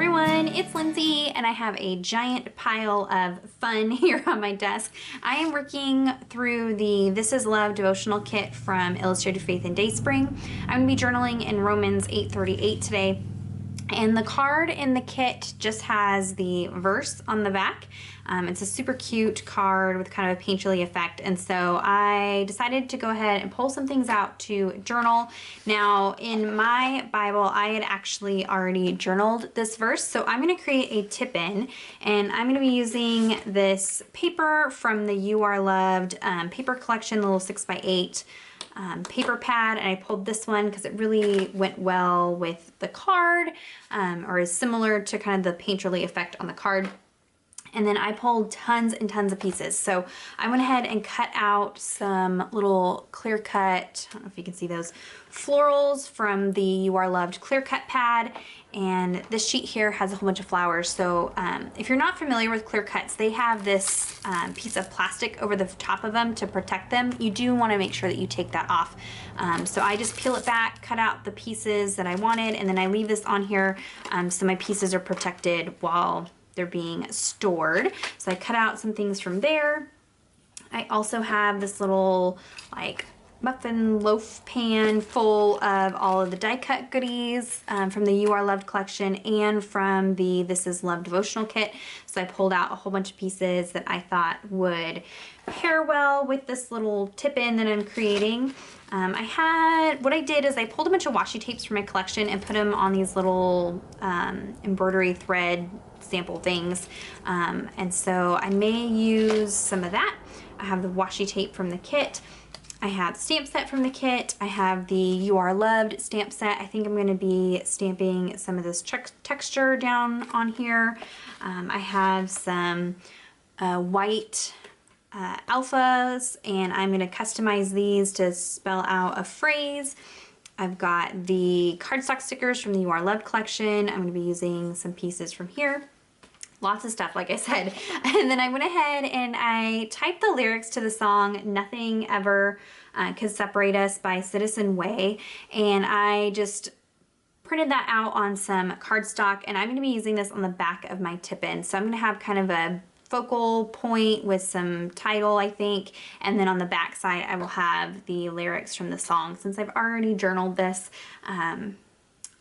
everyone, it's Lindsay and I have a giant pile of fun here on my desk. I am working through the This Is Love devotional kit from Illustrated Faith and Dayspring. I'm going to be journaling in Romans 8:38 today. And the card in the kit just has the verse on the back. It's a super cute card with kind of a painterly effect. And so I decided to go ahead and pull some things out to journal. Now, in my Bible, I had actually already journaled this verse. So I'm going to create a tip-in, and I'm going to be using this paper from the You Are Loved paper collection, the little 6x8. Paper pad, and I pulled this one because it really went well with the card, or is similar to kind of the painterly effect on the card. And then I pulled tons and tons of pieces. So I went ahead and cut out some little clear cut, I don't know if you can see those, florals from the You Are Loved clear cut pad. And this sheet here has a whole bunch of flowers. So if you're not familiar with clear cuts, they have this piece of plastic over the top of them to protect them. You do want to make sure that you take that off. So I just peel it back, cut out the pieces that I wanted, and then I leave this on here so my pieces are protected while they're being stored. So I cut out some things from there. I also have this little like muffin loaf pan full of all of the die cut goodies from the You Are Loved collection and from the This Is Love devotional kit. So I pulled out a whole bunch of pieces that I thought would pair well with this little tip-in that I'm creating. What I did is I pulled a bunch of washi tapes from my collection and put them on these little embroidery thread sample things. And so I may use some of that. I have the washi tape from the kit. I have the stamp set from the kit. I have the You Are Loved stamp set. I think I'm going to be stamping some of this texture down on here. I have some white alphas, and I'm going to customize these to spell out a phrase. I've got the cardstock stickers from the You Are Loved collection. I'm going to be using some pieces from here. Lots of stuff, like I said. And then I went ahead and I typed the lyrics to the song Nothing Ever Could Separate Us by Citizen Way. And I just printed that out on some cardstock, and I'm going to be using this on the back of my tip-in. So I'm going to have kind of a focal point with some title, I think, and then on the back side I will have the lyrics from the song. Since I've already journaled this,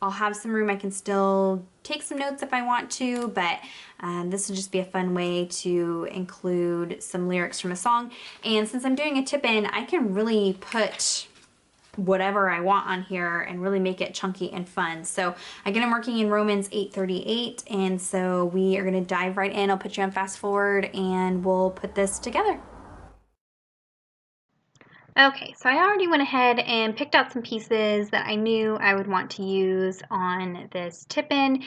I'll have some room. I can still take some notes if I want to, but this will just be a fun way to include some lyrics from a song. And since I'm doing a tip-in, I can really put whatever I want on here and really make it chunky and fun. So again, I'm working in Romans 8:38, and so we are going to dive right in. I'll put you on fast forward and we'll put this together. Okay, so I already went ahead and picked out some pieces that I knew I would want to use on this tip-in.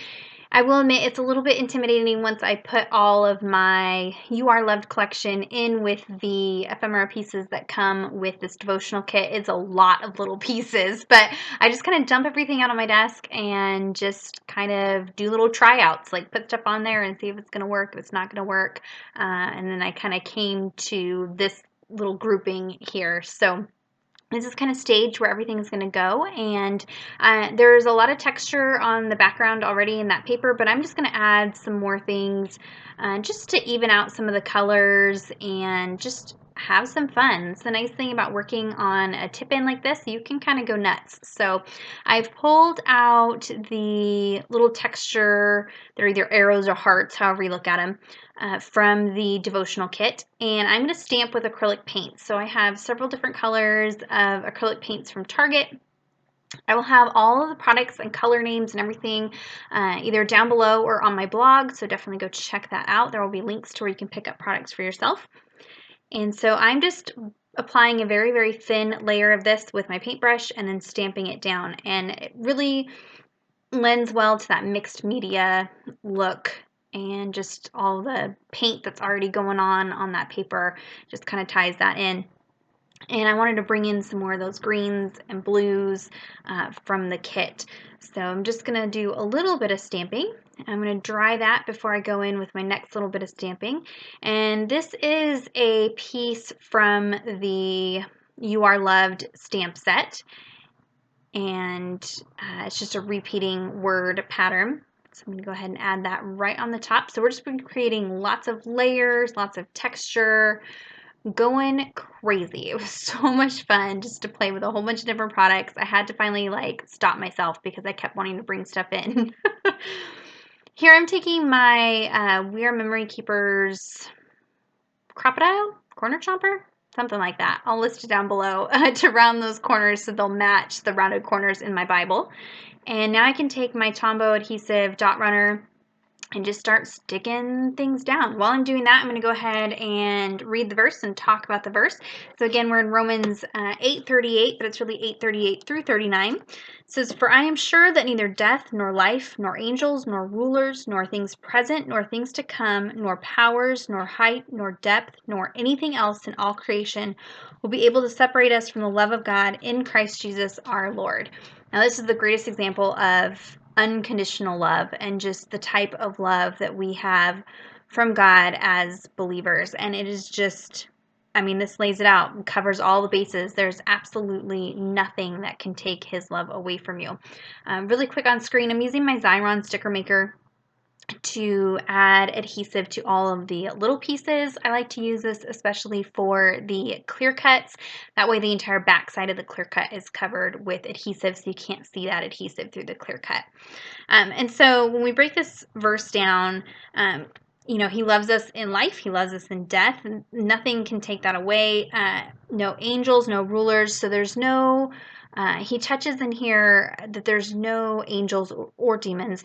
I will admit it's a little bit intimidating once I put all of my You Are Loved collection in with the ephemera pieces that come with this devotional kit. It's a lot of little pieces, but I just kind of dump everything out on my desk and just kind of do little tryouts, like put stuff on there and see if it's going to work, if it's not going to work. And then I kind of came to this little grouping here. So this is kind of staged where everything is going to go, and there's a lot of texture on the background already in that paper, but I'm just going to add some more things just to even out some of the colors and just have some fun. It's the nice thing about working on a tip-in like this, you can kind of go nuts. So I've pulled out the little texture, they're either arrows or hearts, however you look at them, from the devotional kit, and I'm going to stamp with acrylic paint. So I have several different colors of acrylic paints from Target. I will have all of the products and color names and everything either down below or on my blog, so definitely go check that out. There will be links to where you can pick up products for yourself. And so I'm just applying a very, very thin layer of this with my paintbrush and then stamping it down, and it really lends well to that mixed media look, and just all the paint that's already going on that paper just kind of ties that in. And I wanted to bring in some more of those greens and blues from the kit. So I'm just going to do a little bit of stamping. I'm going to dry that before I go in with my next little bit of stamping. And this is a piece from the You Are Loved stamp set. And it's just a repeating word pattern. So I'm going to go ahead and add that right on the top. So we're just creating lots of layers, lots of texture, going crazy. It was so much fun just to play with a whole bunch of different products. I had to finally like stop myself because I kept wanting to bring stuff in. Here I'm taking my We Are Memory Keepers Crocodile? Corner Chomper? Something like that. I'll list it down below to round those corners so they'll match the rounded corners in my Bible. And now I can take my Tombow adhesive dot runner and just start sticking things down. While I'm doing that, I'm going to go ahead and read the verse and talk about the verse. So again, we're in Romans 8:38, but it's really 8:38 through 39. It says, "For I am sure that neither death, nor life, nor angels, nor rulers, nor things present, nor things to come, nor powers, nor height, nor depth, nor anything else in all creation will be able to separate us from the love of God in Christ Jesus our Lord." Now, this is the greatest example of unconditional love and just the type of love that we have from God as believers. And it is just, I mean, this lays it out, covers all the bases. There's absolutely nothing that can take his love away from you. Really quick on screen, I'm using my Xyron sticker maker to add adhesive to all of the little pieces. I like to use this especially for the clear cuts. That way the entire back side of the clear cut is covered with adhesive so you can't see that adhesive through the clear cut. And so when we break this verse down, you know, he loves us in life, he loves us in death, and nothing can take that away. No angels, no rulers, so there's no he touches in here that there's no angels or demons,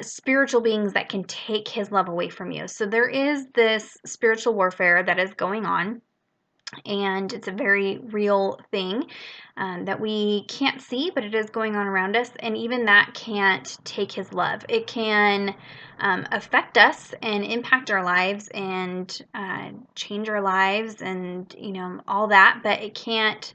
spiritual beings that can take his love away from you. So there is this spiritual warfare that is going on, and it's a very real thing that we can't see, but it is going on around us, and even that can't take his love. It can affect us and impact our lives and change our lives and, you know, all that, but it can't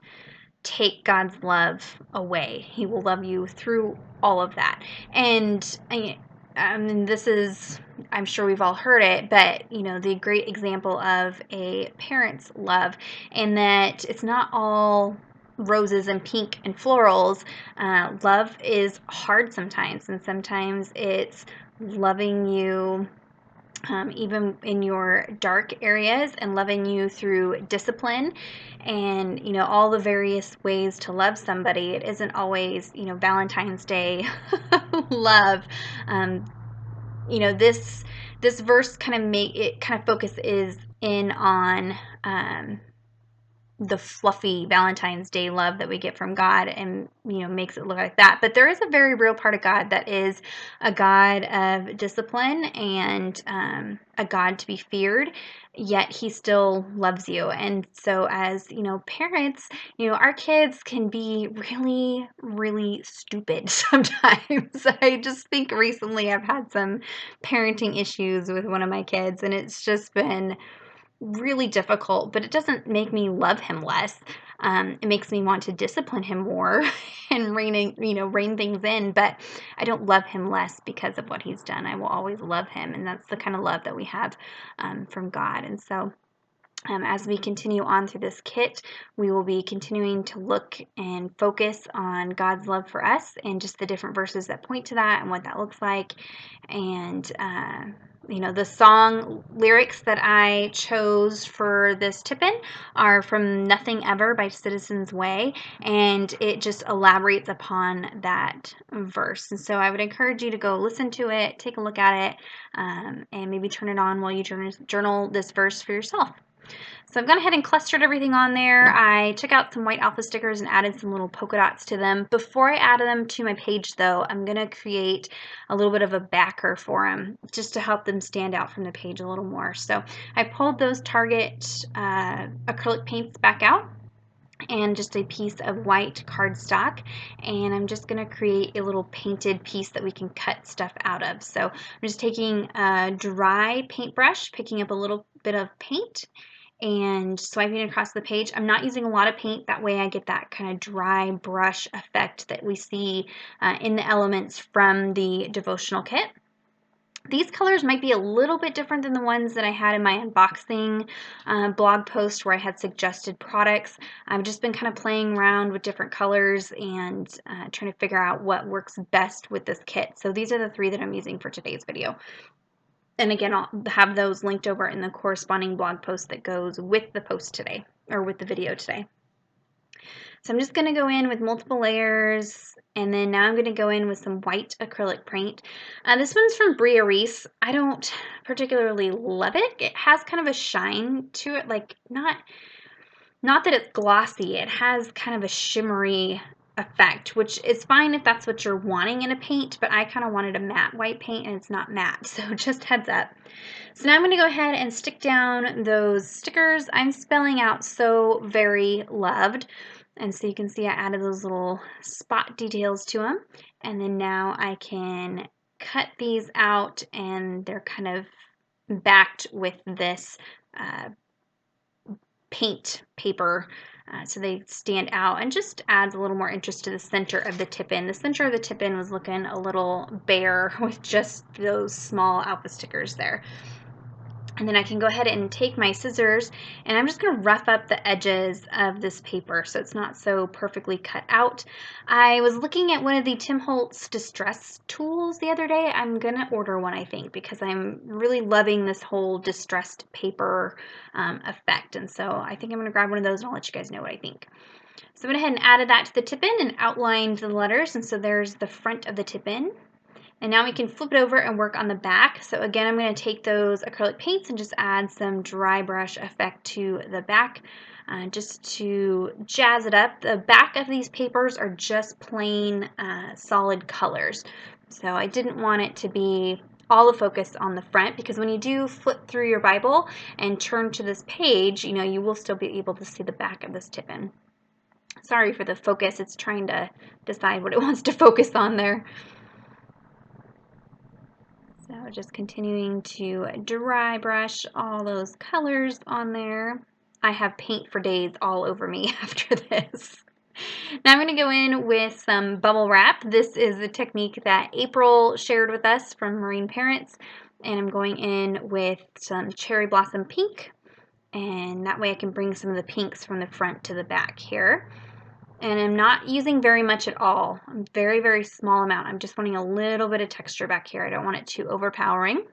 take God's love away. He will love you through all of that. And I mean, this is, I'm sure we've all heard it, but, you know, the great example of a parent's love, and that it's not all roses and pink and florals. Love is hard sometimes, and sometimes it's loving you even in your dark areas, and loving you through discipline and, you know, all the various ways to love somebody. It isn't always, you know, Valentine's Day love. You know, this verse kind of focuses in on the fluffy Valentine's Day love that we get from God, and, you know, makes it look like that. But there is a very real part of God that is a God of discipline and a God to be feared, yet he still loves you. And so as, you know, parents, you know, our kids can be really, really stupid sometimes. I just think recently I've had some parenting issues with one of my kids, and it's just been really difficult, but it doesn't make me love him less. It makes me want to discipline him more and rein things in, but I don't love him less because of what he's done. I will always love him, and that's the kind of love that we have from God. And so as we continue on through this kit, we will be continuing to look and focus on God's love for us and just the different verses that point to that and what that looks like. And you know, the song lyrics that I chose for this tip-in are from Nothing Ever by Citizens Way, and it just elaborates upon that verse. And so I would encourage you to go listen to it, take a look at it, and maybe turn it on while you journal this verse for yourself. So I've gone ahead and clustered everything on there. I took out some white alpha stickers and added some little polka dots to them. Before I add them to my page, though, I'm going to create a little bit of a backer for them just to help them stand out from the page a little more. So I pulled those Target acrylic paints back out and just a piece of white cardstock, and I'm just going to create a little painted piece that we can cut stuff out of. So I'm just taking a dry paintbrush, picking up a little bit of paint, and swiping it across the page. I'm not using a lot of paint, that way I get that kind of dry brush effect that we see in the elements from the devotional kit. These colors might be a little bit different than the ones that I had in my unboxing blog post where I had suggested products. I've just been kind of playing around with different colors and trying to figure out what works best with this kit. So these are the 3 that I'm using for today's video. And again, I'll have those linked over in the corresponding blog post that goes with the post today, or with the video today. So I'm just going to go in with multiple layers, and then now I'm going to go in with some white acrylic paint. This one's from Bria Reese. I don't particularly love it. It has kind of a shine to it, like not that it's glossy. It has kind of a shimmery effect, which is fine if that's what you're wanting in a paint, but I kind of wanted a matte white paint, and it's not matte, so just heads up. So now I'm going to go ahead and stick down those stickers. I'm spelling out "so very loved." And so you can see I added those little spot details to them. And then now I can cut these out, and they're kind of backed with this paint paper so they stand out and just adds a little more interest to the center of the tip-in. The center of the tip-in was looking a little bare with just those small alpha stickers there. And then I can go ahead and take my scissors, and I'm just going to rough up the edges of this paper so it's not so perfectly cut out. I was looking at one of the Tim Holtz distress tools the other day. I'm going to order one, I think, because I'm really loving this whole distressed paper effect. And so I think I'm going to grab one of those, and I'll let you guys know what I think. So I went ahead and added that to the tip-in and outlined the letters. And so there's the front of the tip-in. And now we can flip it over and work on the back. So again, I'm going to take those acrylic paints and just add some dry brush effect to the back just to jazz it up. The back of these papers are just plain solid colors. So I didn't want it to be all the focus on the front, because when you do flip through your Bible and turn to this page, you know, you will still be able to see the back of this tip-in. Sorry for the focus. It's trying to decide what it wants to focus on there. So just continuing to dry brush all those colors on there. I have paint for days all over me after this. Now I'm going to go in with some bubble wrap. This is the technique that April shared with us from Marine Parents. And I'm going in with some cherry blossom pink. And that way I can bring some of the pinks from the front to the back here. And I'm not using very much at all. Very, very small amount. I'm just wanting a little bit of texture back here. I don't want it too overpowering.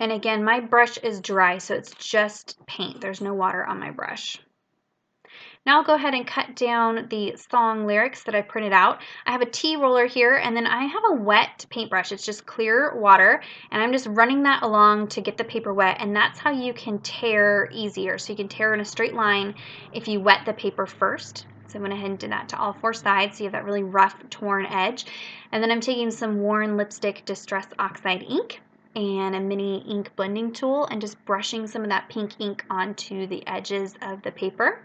And again, my brush is dry, so it's just paint. There's no water on my brush. Now I'll go ahead and cut down the song lyrics that I printed out. I have a tea roller here, and then I have a wet paintbrush. It's just clear water, and I'm just running that along to get the paper wet, and that's how you can tear easier. So you can tear in a straight line if you wet the paper first. So I went ahead and did that to all 4 sides, so you have that really rough, torn edge. And then I'm taking some Worn Lipstick Distress Oxide ink and a mini ink blending tool and just brushing some of that pink ink onto the edges of the paper.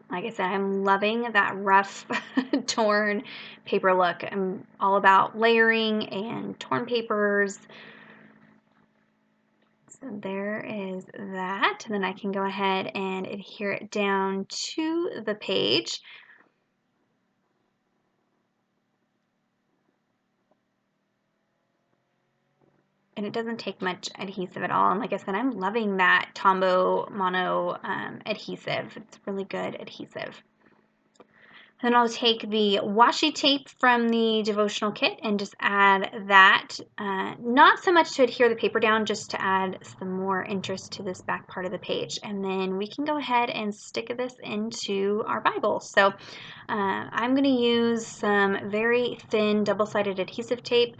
Like I said, I'm loving that rough, torn paper look. I'm all about layering and torn papers. So there is that. And then I can go ahead and adhere it down to the page. And it doesn't take much adhesive at all. And like I said, I'm loving that Tombow Mono adhesive. It's really good adhesive. Then I'll take the washi tape from the devotional kit and just add that, not so much to adhere the paper down, just to add some more interest to this back part of the page. And then we can go ahead and stick this into our Bible. So I'm going to use some very thin double-sided adhesive tape.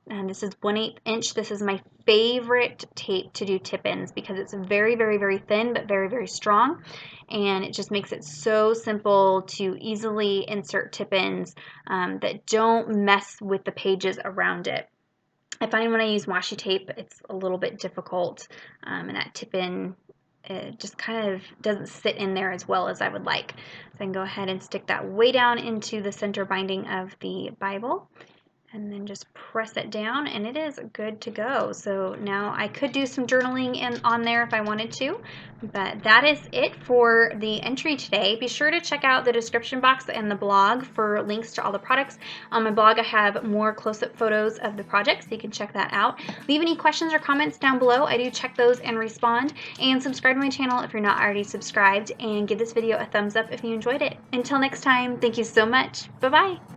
And this is 1/8 inch. This is my favorite tape to do tip-ins because it's very, very, very thin, but very, very strong. And it just makes it so simple to easily insert tip-ins that don't mess with the pages around it. I find when I use washi tape, it's a little bit difficult, and that tip-in it just kind of doesn't sit in there as well as I would like. So I can go ahead and stick that way down into the center binding of the Bible. and then just press it down and it is good to go. So now I could do some journaling on there if I wanted to, but that is it for the entry today. Be sure to check out the description box and the blog for links to all the products. On my blog I have more close-up photos of the project, so you can check that out. Leave any questions or comments down below. I do check those and respond, and subscribe to my channel if you're not already subscribed, and give this video a thumbs up if you enjoyed it. Until next time, thank you so much. Bye-bye.